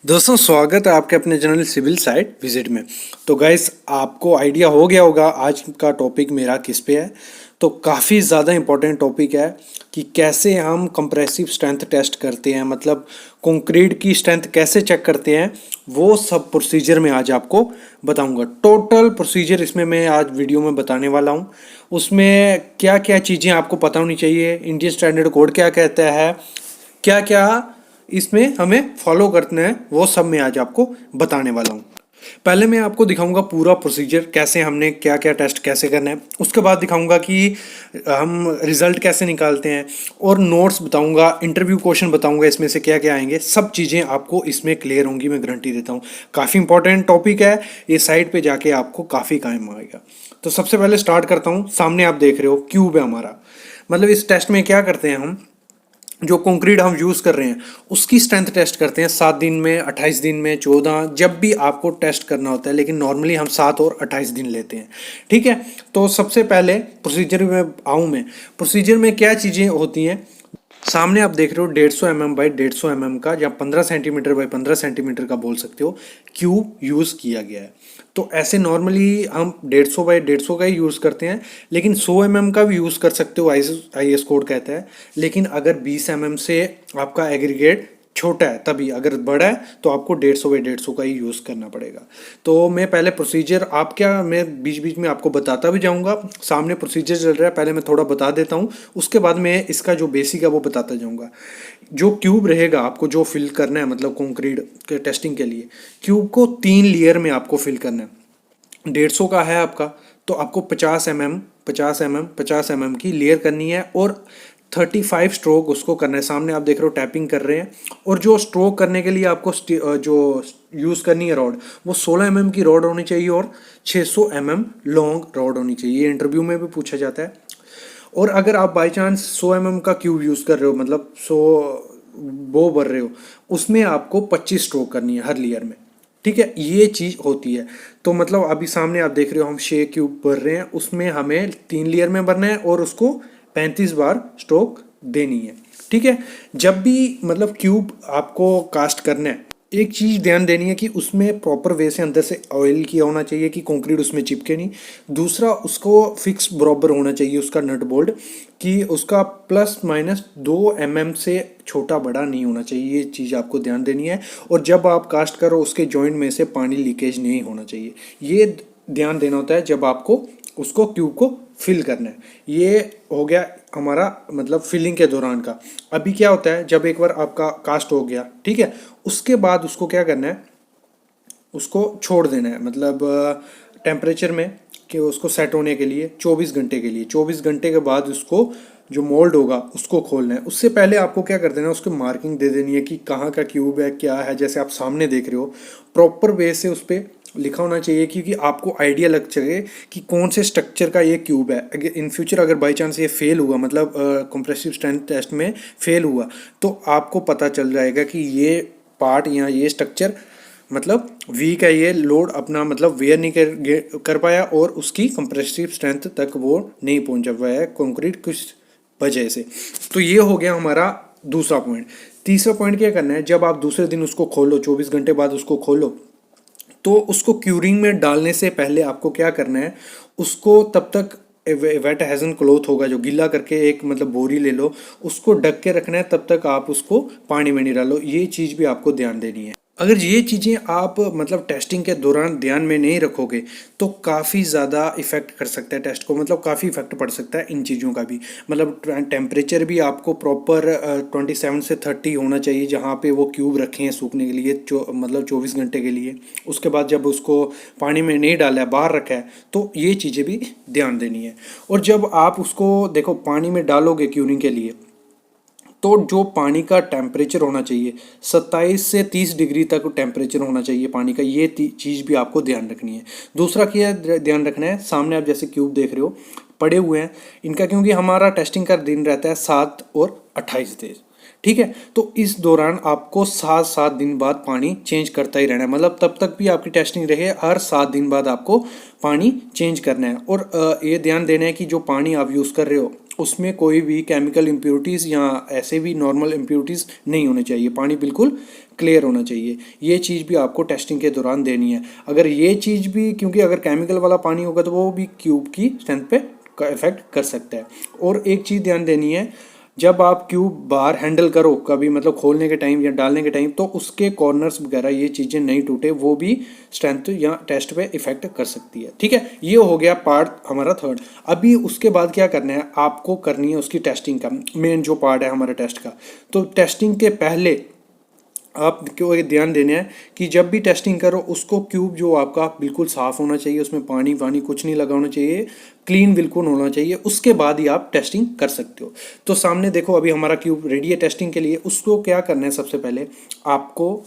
दोस्तों स्वागत है आपके अपने चैनल सिविल साइट विजिट में। तो गाइस आपको आइडिया हो गया होगा आज का टॉपिक मेरा किस पे है। तो काफ़ी ज़्यादा इम्पोर्टेंट टॉपिक है कि कैसे हम कंप्रेसिव स्ट्रेंथ टेस्ट करते हैं, मतलब कंक्रीट की स्ट्रेंथ कैसे चेक करते हैं, वो सब प्रोसीजर में आज आपको बताऊंगा। टोटल प्रोसीजर इसमें मैं आज वीडियो में बताने वाला हूँ। उसमें क्या क्या चीज़ें आपको पता होनी चाहिए, इंडियन स्टैंडर्ड कोड क्या कहता है, क्या क्या इसमें हमें फॉलो करना है, वो सब मैं आज आपको बताने वाला हूँ। पहले मैं आपको दिखाऊंगा पूरा प्रोसीजर, कैसे हमने क्या क्या टेस्ट कैसे करना है। उसके बाद दिखाऊंगा कि हम रिजल्ट कैसे निकालते हैं, और नोट्स बताऊंगा, इंटरव्यू क्वेश्चन बताऊंगा इसमें से क्या क्या आएंगे। सब चीज़ें आपको इसमें क्लियर होंगी, मैं गारंटी देता हूँ। काफ़ी इंपॉर्टेंट टॉपिक है, ये साइट पे जाके आपको काफ़ी काम आएगा। तो सबसे पहले स्टार्ट करता हूँ। सामने आप देख रहे हो क्यूब है हमारा। मतलब इस टेस्ट में क्या करते हैं हम, जो कंक्रीट हम यूज़ कर रहे हैं उसकी स्ट्रेंथ टेस्ट करते हैं 7 दिन में, 28 दिन में, 14, जब भी आपको टेस्ट करना होता है। लेकिन नॉर्मली हम 7 और 28 दिन लेते हैं, ठीक है। तो सबसे पहले प्रोसीजर में आऊँ मैं। प्रोसीजर में क्या चीज़ें होती हैं, सामने आप देख रहे हो 150 mm बाई 150 mm का, या 15 सेंटीमीटर बाई 15 सेंटीमीटर का बोल सकते हो, क्यूब यूज़ किया गया है। तो ऐसे नॉर्मली हम 150 बाई 150 का ही यूज़ करते हैं, लेकिन 100 mm का भी यूज़ कर सकते हो, आई एस कोड कहता है। लेकिन अगर 20 mm से आपका एग्रीगेट छोटा है, तभी अगर बड़ा है तो आपको 150 बाई 150 का ही यूज़ करना पड़ेगा। तो मैं पहले प्रोसीजर, आप क्या, मैं बीच बीच में आपको बताता भी जाऊंगा। सामने प्रोसीजर चल रहा है, पहले मैं थोड़ा बता देता हूँ, उसके बाद मैं इसका जो बेसिक है वो बताता जाऊंगा। जो क्यूब रहेगा आपको जो फिल करना है, मतलब कंक्रीट के टेस्टिंग के लिए क्यूब को 3 लेयर में आपको फिल करना है। 150 का है आपका, तो आपको 50 mm की लेयर करनी है, और 35 स्ट्रोक उसको करना है। सामने आप देख रहे हो टैपिंग कर रहे हैं। और जो स्ट्रोक करने के लिए आपको जो यूज़ करनी है रॉड, वो 16 mm की रॉड होनी चाहिए, और 600 mm लॉन्ग रॉड होनी चाहिए। ये इंटरव्यू में भी पूछा जाता है। और अगर आप बाई चांस 100 mm का क्यूब यूज़ कर रहे हो, मतलब 100 बो भर रहे हो, उसमें आपको 25 स्ट्रोक करनी है हर लेयर में, ठीक है। ये चीज़ होती है। तो मतलब अभी सामने आप देख रहे हो हम 6 क्यूब भर रहे हैं, उसमें हमें 3 लेयर में भरना है, और उसको 35 बार स्ट्रोक देनी है, ठीक है। जब भी मतलब क्यूब आपको कास्ट करना है, एक चीज़ ध्यान देनी है कि उसमें प्रॉपर वे से अंदर से ऑयल किया होना चाहिए कि कंक्रीट उसमें चिपके नहीं। दूसरा, उसको फिक्स बराबर होना चाहिए उसका नट बोल्ट, कि उसका प्लस माइनस 2 mm से छोटा बड़ा नहीं होना चाहिए। ये चीज़ आपको ध्यान देनी है। और जब आप कास्ट करो, उसके जॉइंट में से पानी लीकेज नहीं होना चाहिए। ये ध्यान देना होता है जब आपको उसको क्यूब को फिल करना है। ये हो गया हमारा मतलब फिलिंग के दौरान का। अभी क्या होता है, जब एक बार आपका कास्ट हो गया, ठीक है, उसके बाद उसको क्या करना है, उसको छोड़ देना है, मतलब टेम्परेचर में, कि उसको सेट होने के लिए 24 घंटे के लिए। 24 घंटे के बाद उसको जो मोल्ड होगा उसको खोलना है। उससे पहले आपको क्या कर देना है, उसको मार्किंग दे देनी है कि कहाँ का क्यूब है, क्या है। जैसे आप सामने देख रहे हो, प्रॉपर वे से उस पर लिखा होना चाहिए, क्योंकि आपको आइडिया लग सके कि कौन से स्ट्रक्चर का ये क्यूब है। इन फ्यूचर अगर बाई चांस ये फेल हुआ, मतलब कंप्रेसिव स्ट्रेंथ टेस्ट में फेल हुआ, तो आपको पता चल जाएगा कि ये पार्ट या ये स्ट्रक्चर मतलब वीक है, ये लोड अपना मतलब वेयर नहीं कर पाया, और उसकी कंप्रेसिव स्ट्रेंथ तक वो नहीं पहुंच पाया है कंक्रीट कुछ वजह से। तो ये हो गया हमारा दूसरा पॉइंट। तीसरा पॉइंट क्या करना है, जब आप दूसरे दिन उसको खोलो, 24 घंटे बाद उसको खोलो, तो उसको क्यूरिंग में डालने से पहले आपको क्या करना है, उसको तब तक वेट हैजन क्लोथ होगा जो गीला करके, एक मतलब बोरी ले लो, उसको ढक के रखना है, तब तक आप उसको पानी में नहीं डालो। ये चीज़ भी आपको ध्यान देनी है। अगर ये चीज़ें आप मतलब टेस्टिंग के दौरान ध्यान में नहीं रखोगे, तो काफ़ी ज़्यादा इफेक्ट कर सकता है टेस्ट को, मतलब काफ़ी इफेक्ट पड़ सकता है इन चीज़ों का भी। मतलब टेम्परेचर भी आपको प्रॉपर 27 से 30 होना चाहिए, जहाँ पे वो क्यूब रखे हैं सूखने के लिए, मतलब 24 घंटे के लिए। उसके बाद जब उसको पानी में नहीं डाला है, बाहर रखा है, तो ये चीज़ें भी ध्यान देनी है। और जब आप उसको देखो पानी में डालोगे क्यूरिंग के लिए, तो जो पानी का टेम्परेचर होना चाहिए 27 से 30 डिग्री तक टेम्परेचर होना चाहिए पानी का। ये चीज़ भी आपको ध्यान रखनी है। दूसरा क्या ध्यान रखना है, सामने आप जैसे क्यूब देख रहे हो पड़े हुए हैं इनका, क्योंकि हमारा टेस्टिंग का दिन रहता है 7 और 28 दिन, ठीक है। तो इस दौरान आपको 7 दिन बाद पानी चेंज करता ही रहना है, मतलब तब तक भी आपकी टेस्टिंग रहे, हर 7 दिन बाद आपको पानी चेंज करना है। और ये ध्यान देना है कि जो पानी आप यूज़ कर रहे हो उसमें कोई भी केमिकल इम्प्योरिटीज़ या ऐसे भी नॉर्मल इम्प्योरिटीज़ नहीं होने चाहिए। पानी बिल्कुल क्लियर होना चाहिए। ये चीज़ भी आपको टेस्टिंग के दौरान देनी है। अगर ये चीज़ भी, क्योंकि अगर केमिकल वाला पानी होगा तो वो भी क्यूब की स्ट्रेंथ पे का इफेक्ट कर सकता है। और एक चीज़ ध्यान देनी है, जब आप क्यूब बाहर हैंडल करो कभी, मतलब खोलने के टाइम या डालने के टाइम, तो उसके कॉर्नर्स वगैरह ये चीज़ें नहीं टूटे, वो भी स्ट्रेंथ या टेस्ट पे इफेक्ट कर सकती है। ठीक है, ये हो गया पार्ट हमारा थर्ड। अभी उसके बाद क्या करना है, आपको करनी है उसकी टेस्टिंग का मेन जो पार्ट है हमारे टेस्ट का। तो टेस्टिंग के पहले आपको ये ध्यान देना है कि जब भी टेस्टिंग करो उसको क्यूब जो आपका बिल्कुल साफ़ होना चाहिए, उसमें पानी वानी कुछ नहीं लगा होना चाहिए, क्लीन बिल्कुल होना चाहिए, उसके बाद ही आप टेस्टिंग कर सकते हो। तो सामने देखो अभी हमारा क्यूब रेडी है टेस्टिंग के लिए। उसको क्या करना है, सबसे पहले आपको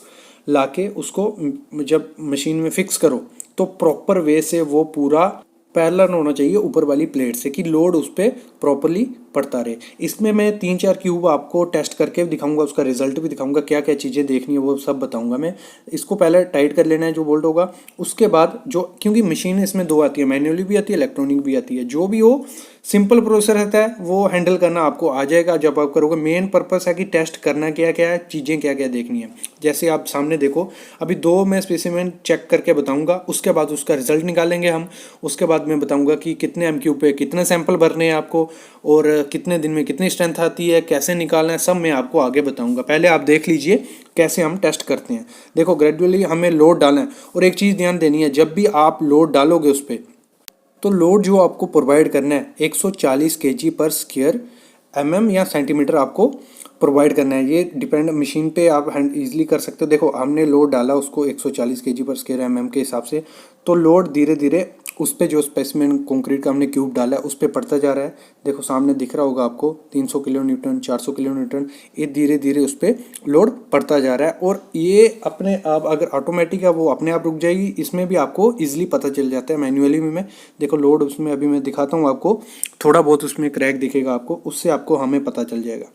लाके उसको जब मशीन में फिक्स करो तो प्रॉपर वे से वो पूरा पैरेलल होना चाहिए ऊपर वाली प्लेट से, कि लोड उस पर प्रॉपरली पड़ता रहे। इसमें मैं 3-4 क्यूब आपको टेस्ट करके दिखाऊंगा, उसका रिजल्ट भी दिखाऊंगा, क्या क्या चीज़ें देखनी है वो सब बताऊंगा मैं। इसको पहले टाइट कर लेना है जो बोल्ट होगा। उसके बाद जो, क्योंकि मशीन इसमें दो आती है, मैन्युअली भी आती है, इलेक्ट्रॉनिक भी आती है, जो भी हो सिंपल प्रोसेसर रहता है वो हैंडल करना आपको आ जाएगा जब आप करोगे। मेन पर्पस है कि टेस्ट करना क्या क्या है, चीज़ें क्या क्या देखनी है। जैसे आप सामने देखो, अभी 2 मैं स्पेसिमेन चेक करके बताऊंगा, उसके बाद उसका रिजल्ट निकालेंगे हम। उसके बाद मैं बताऊंगा कि कितने एमक्यू पे कितने सैंपल भरने हैं आपको, और कितने दिन में कितनी स्ट्रेंथ आती है, कैसे निकालना है, सब मैं आपको आगे बताऊंगा। पहले आप देख लीजिए कैसे हम टेस्ट करते हैं। देखो ग्रेजुअली हमें लोड डालना है, और एक चीज़ ध्यान देनी है, जब भी आप लोड डालोगे उस पर, तो लोड जो आपको प्रोवाइड करना है 140 केजी पर स्क्वायर एमएम या सेंटीमीटर आपको प्रोवाइड करना है। ये डिपेंड मशीन पे आप इजीली कर सकते हो। देखो हमने लोड डाला उसको 140 केजी पर स्क्वायर एमएम के हिसाब से, तो लोड धीरे धीरे उस पे जो स्पेसिमेन कंक्रीट का हमने क्यूब डाला है उस पे पड़ता जा रहा है। देखो सामने दिख रहा होगा आपको 300 किलो न्यूटन, 400 किलो न्यूटन, ये धीरे धीरे उस पे लोड पड़ता जा रहा है। और ये अपने आप, अगर ऑटोमेटिक है वो अपने आप रुक जाएगी, इसमें भी आपको इजीली पता चल जाता है। मैन्युअली में देखो लोड उसमें अभी मैं दिखाता हूँ आपको, थोड़ा बहुत उसमें क्रैक दिखेगा आपको, उससे आपको हमें पता चल जाएगा।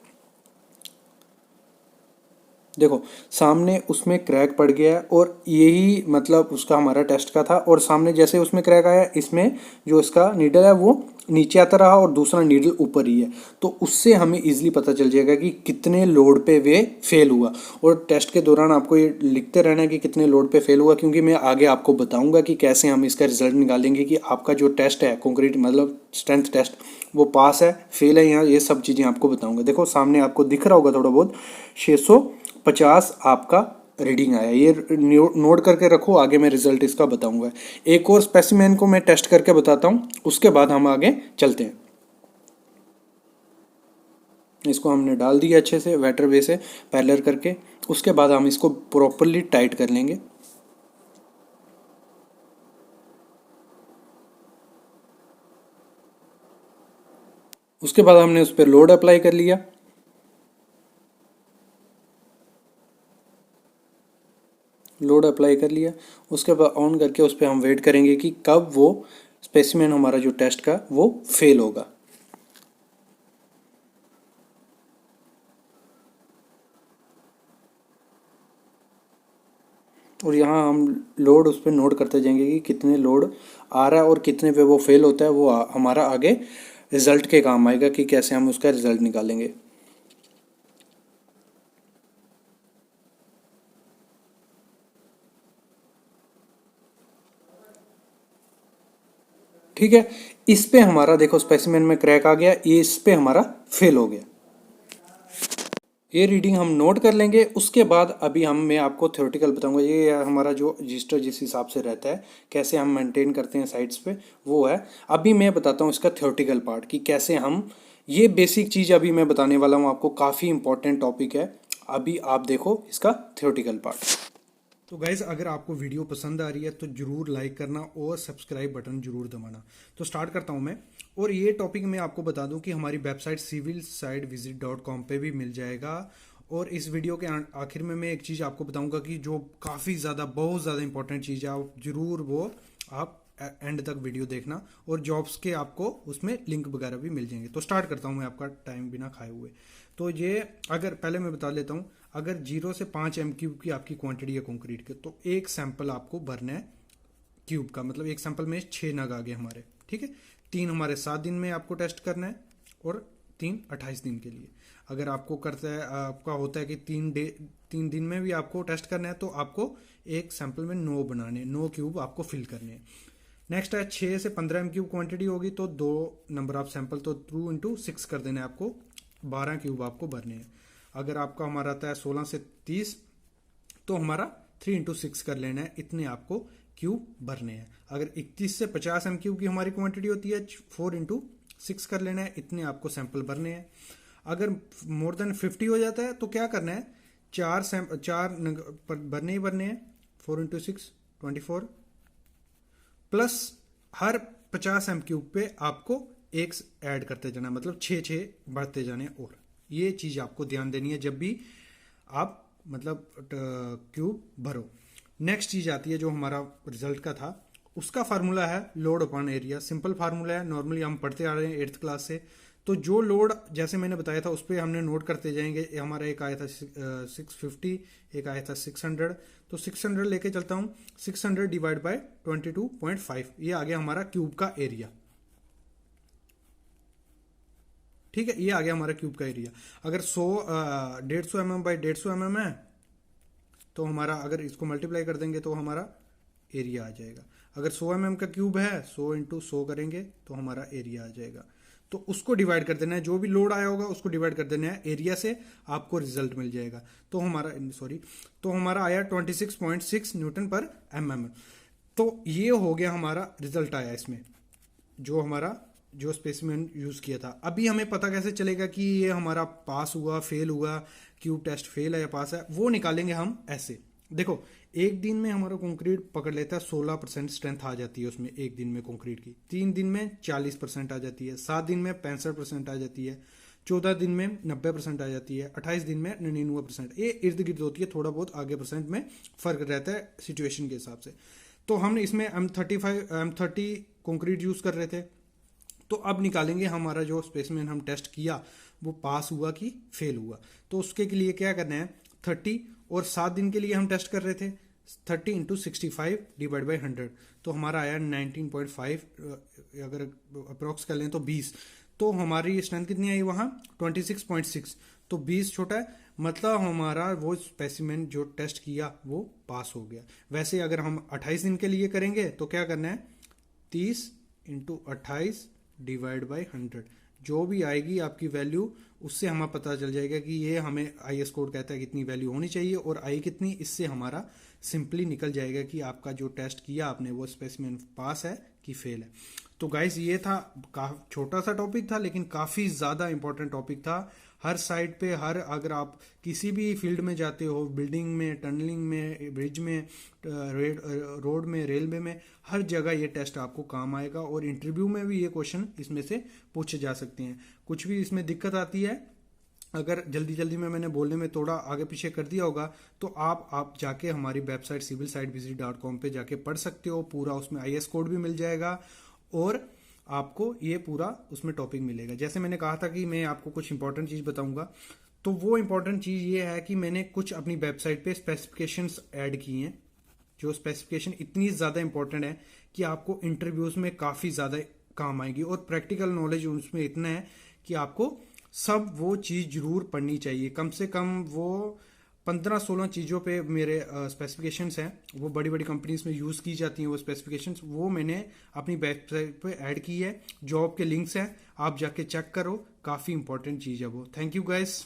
देखो सामने उसमें क्रैक पड़ गया है, और यही मतलब उसका हमारा टेस्ट का था। और सामने जैसे उसमें क्रैक आया, इसमें जो इसका नीडल है वो नीचे आता रहा और दूसरा नीडल ऊपर ही है, तो उससे हमें इजीली पता चल जाएगा कि कितने लोड पे वे फेल हुआ। और टेस्ट के दौरान आपको ये लिखते रहना है कि कितने लोड पे फेल हुआ, क्योंकि मैं आगे आपको बताऊंगा कि कैसे हम इसका रिजल्ट निकालेंगे कि आपका जो टेस्ट है कंक्रीट मतलब स्ट्रेंथ टेस्ट, वो पास है फेल है, यहाँ ये सब चीज़ें आपको बताऊंगा। देखो सामने आपको दिख रहा होगा थोड़ा बहुत 650 आपका रीडिंग आया, ये नोट करके रखो, आगे मैं रिजल्ट इसका बताऊंगा। एक और स्पेसिमेन को मैं टेस्ट करके बताता हूँ, उसके बाद हम आगे चलते हैं। इसको हमने डाल दिया अच्छे से वेटर वे से पैरेलल करके, उसके बाद हम इसको प्रॉपरली टाइट कर लेंगे। उसके बाद हमने उस पर लोड अप्लाई कर लिया। लोड अप्लाई कर लिया, उसके बाद ऑन करके उस पर हम वेट करेंगे कि कब वो स्पेसिमेन हमारा जो टेस्ट का वो फेल होगा। और यहाँ हम लोड उस पर नोट करते जाएंगे कि कितने लोड आ रहा है और कितने पे वो फेल होता है, वो हमारा आगे रिजल्ट के काम आएगा कि कैसे हम उसका रिजल्ट निकालेंगे। ठीक है, इस पे हमारा देखो स्पेसिमेन में क्रैक आ गया, ये इस पे हमारा फेल हो गया। ये रीडिंग हम नोट कर लेंगे। उसके बाद अभी हम मैं आपको थ्योरेटिकल बताऊंगा, ये हमारा जो रजिस्टर जिस हिसाब से रहता है, कैसे हम मेंटेन करते हैं साइट्स पे, वो है। अभी मैं बताता हूँ इसका थ्योरेटिकल पार्ट कि कैसे हम, ये बेसिक चीज़ अभी मैं बताने वाला हूँ आपको, काफ़ी इंपॉर्टेंट टॉपिक है। अभी आप देखो इसका थ्योरेटिकल पार्ट। तो गाइज़ अगर आपको वीडियो पसंद आ रही है तो ज़रूर लाइक करना और सब्सक्राइब बटन ज़रूर दबाना। तो स्टार्ट करता हूँ मैं। और ये टॉपिक मैं आपको बता दूं कि हमारी वेबसाइट civilsidevisit.com पे भी मिल जाएगा। और इस वीडियो के आखिर में मैं एक चीज़ आपको बताऊंगा कि जो काफ़ी ज़्यादा बहुत ज़्यादा इंपॉर्टेंट चीज़ है, आप ज़रूर वो आप एंड तक वीडियो देखना, और जॉब्स के आपको उसमें लिंक वगैरह भी मिल जाएंगे। तो स्टार्ट करता हूँ मैं आपका टाइम बिना खाए हुए। तो ये अगर पहले मैं बता लेता हूँ, अगर 0 से 5 एम क्यूब की आपकी क्वांटिटी है कंक्रीट के, तो एक सैंपल आपको भरना है क्यूब का, मतलब एक सैंपल में 6 नग आ गए हमारे। ठीक है, 3 हमारे 7 दिन में आपको टेस्ट करना है, और 28 दिन के लिए। अगर आपको करता है, आपका होता है कि 3 दिन में भी आपको टेस्ट करना है, तो आपको एक सैंपल में 9 बनाने, 9 क्यूब आपको फिल करने हैं। नेक्स्ट है 6 से 15 एम क्यूब क्वांटिटी होगी तो 2 नंबर ऑफ सैंपल, तो 2 इंटू 6 कर देना है आपको, 12 क्यूब आपको भरने हैं। अगर आपका हमारा आता है 16 से 30 तो हमारा 3 इंटू 6 कर लेना है, इतने आपको क्यूब भरने हैं। अगर 31 से 50 एम क्यूब की हमारी क्वांटिटी होती है, 4 इंटू 6 कर लेना है, इतने आपको सैंपल भरने हैं। अगर मोर देन 50 हो जाता है तो क्या करना है, 4 भरने ही भरने हैं, 4 इंटू 6 24 प्लस हर 50 एम क्यूब पे आपको एक ऐड करते जाना, मतलब 6 बढ़ते जाने। और ये चीज आपको ध्यान देनी है जब भी आप मतलब क्यूब भरो। नेक्स्ट चीज आती है जो हमारा रिजल्ट का था, उसका फार्मूला है load upon area. Simple formula है, नॉर्मली हम पढ़ते आ रहे हैं 8th क्लास से। तो जो लोड जैसे मैंने बताया था उस पर हमने नोट करते जाएंगे। हमारा एक आया था 650, एक आया था 600, तो 600 लेके चलता हूं, 600 डिवाइड बाय 22.5, ये आ गया हमारा क्यूब का एरिया। ठीक है, ये आ गया हमारा क्यूब का एरिया। अगर 150 mm बाई 150 mm है तो हमारा, अगर इसको मल्टीप्लाई कर देंगे तो हमारा एरिया आ जाएगा। अगर 100 mm का क्यूब है, 100 इंटू 100 करेंगे तो हमारा एरिया आ जाएगा। तो उसको डिवाइड कर देना है, जो भी लोड आया होगा उसको डिवाइड कर देना है एरिया से, आपको रिजल्ट मिल जाएगा। तो हमारा आया 26.6 न्यूटन पर mm। तो ये हो गया हमारा रिजल्ट आया इसमें, जो स्पेसिमेन यूज किया था। अभी हमें पता कैसे चलेगा कि ये हमारा पास हुआ, फेल हुआ, क्यूब टेस्ट फेल है या पास है, वो निकालेंगे हम ऐसे। देखो, एक दिन में हमारा कंक्रीट पकड़ लेता है, 16% स्ट्रेंथ आ जाती है उसमें एक दिन में कंक्रीट की। 3 दिन में 40% आ जाती है, 7 दिन में 65% आ जाती है, 14 दिन में 90% आ जाती है, 28 दिन में 99%। ये इर्द गिर्द होती है, थोड़ा बहुत आगे परसेंट में फर्क रहता है सिचुएशन के हिसाब से। तो हमने इसमें M30 कंक्रीट यूज कर रहे थे। तो अब निकालेंगे हमारा जो स्पेसिमेन हम टेस्ट किया वो पास हुआ कि फेल हुआ। तो उसके लिए क्या करना है, 30 और 7 दिन के लिए हम टेस्ट कर रहे थे, 30 इंटू 65 डिवाइड बाई 100, तो हमारा आया 19.5, अगर अप्रोक्स कर लें तो 20। तो हमारी स्ट्रेंथ कितनी आई वहां, 26.6। तो 20 छोटा है, मतलब हमारा वो स्पेसिमेन जो टेस्ट किया वो पास हो गया। वैसे अगर हम 28 दिन के लिए करेंगे तो क्या करना है, 30 इंटू 28 डिवाइड बाई 100, जो भी आएगी आपकी वैल्यू, उससे हमें पता चल जाएगा कि ये हमें IS कोड कहता है कितनी वैल्यू होनी चाहिए और आई कितनी। इससे हमारा सिंपली निकल जाएगा कि आपका जो टेस्ट किया आपने वो स्पेसिमेन पास है कि फेल है। तो गाइस, ये था, छोटा सा टॉपिक था लेकिन काफी ज्यादा इंपॉर्टेंट टॉपिक था। हर साइड पे, अगर आप किसी भी फील्ड में जाते हो, बिल्डिंग में, टनलिंग में, ब्रिज में, रोड में, रेलवे में, हर जगह ये टेस्ट आपको काम आएगा। और इंटरव्यू में भी ये क्वेश्चन इसमें से पूछे जा सकते हैं। कुछ भी इसमें दिक्कत आती है, अगर जल्दी में मैंने बोलने में थोड़ा आगे पीछे कर दिया होगा, तो आप जाके हमारी वेबसाइट civilsitebc.com पे जाके पढ़ सकते हो। पूरा उसमें IS कोड भी मिल जाएगा और आपको ये पूरा उसमें टॉपिक मिलेगा। जैसे मैंने कहा था कि मैं आपको कुछ इंपॉर्टेंट चीज बताऊंगा, तो वो इंपॉर्टेंट चीज ये है कि मैंने कुछ अपनी वेबसाइट पे स्पेसिफिकेशंस ऐड की हैं, जो स्पेसिफिकेशन इतनी ज्यादा इंपॉर्टेंट है कि आपको इंटरव्यूज में काफी ज्यादा काम आएगी। और प्रैक्टिकल नॉलेज उसमें इतना है कि आपको सब वो चीज जरूर पढ़नी चाहिए। कम से कम वो 15-16 चीजों पे मेरे स्पेसिफिकेशंस हैं, वो बड़ी बड़ी कंपनीज में यूज की जाती हैं वो स्पेसिफिकेशंस, वो मैंने अपनी वेबसाइट पे ऐड की है। जॉब के लिंक्स हैं, आप जाके चेक करो, काफी इंपॉर्टेंट चीज है वो। Thank you guys.